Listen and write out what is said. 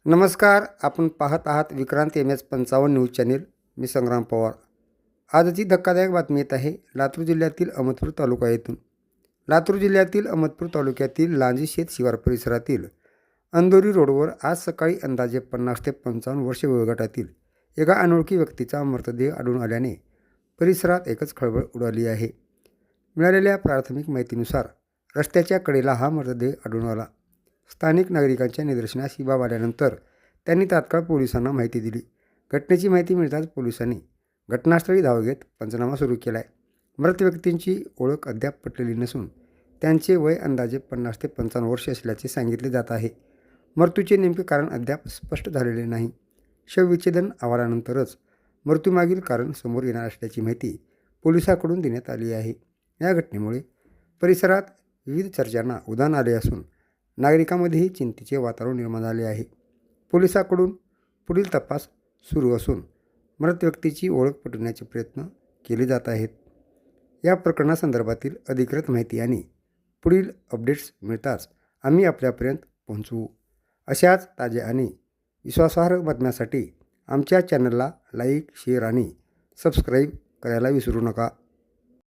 नमस्कार. आपण पाहत आहात विक्रांत MS 55 न्यूज चॅनेल. मी संग्राम पवार. आजची धक्कादायक बातमी येत आहे लातूर जिल्ह्यातील अहमदपूर तालुका येथून. लातूर जिल्ह्यातील अहमदपूर तालुक्यातील लांजी शेत शिवार परिसरातील अंदोरी रोडवर आज सकाळी अंदाजे 50 ते 55 वर्षे वयोगटातील एका अनोळखी व्यक्तीचा मृतदेह आढळून आल्याने परिसरात एकच खळबळ उडाली आहे. मिळालेल्या प्राथमिक माहितीनुसार रस्त्याच्या कडेला हा मृतदेह आढळून आला. स्थानिक नागरिकांच्या निदर्शनास ही बाब आल्यानंतर त्यांनी तात्काळ पोलिसांना माहिती दिली. घटनेची माहिती मिळताच पोलिसांनी घटनास्थळी धाव घेत पंचनामा सुरू केला आहे. मृत व्यक्तींची ओळख अद्याप पटलेली नसून त्यांचे वय अंदाजे 50 ते 55 वर्षे असल्याचे सांगितले जात आहे. मृत्यूचे नेमके कारण अद्याप स्पष्ट झालेले नाही. शवविच्छेदन अहवालानंतरच मृत्यूमागील कारण समोर येणार असल्याची माहिती पोलिसांकडून देण्यात आली आहे. या घटनेमुळे परिसरात विविध चर्चांना उधाण आले असून नागरिकांमध्येही चिंतेचे वातावरण निर्माण झाले आहे. पोलिसांकडून पुढील तपास सुरू असून मृत व्यक्तीची ओळख पटवण्याचे प्रयत्न केले जात आहेत. या प्रकरणासंदर्भातील अधिकृत माहिती आणि पुढील अपडेट्स मिळताच आम्ही आपल्यापर्यंत पोहोचवू. अशाच ताज्या आणि विश्वासार्ह बातम्यांसाठी आमच्या चॅनलला लाईक, शेअर आणि सबस्क्राईब करायला विसरू नका.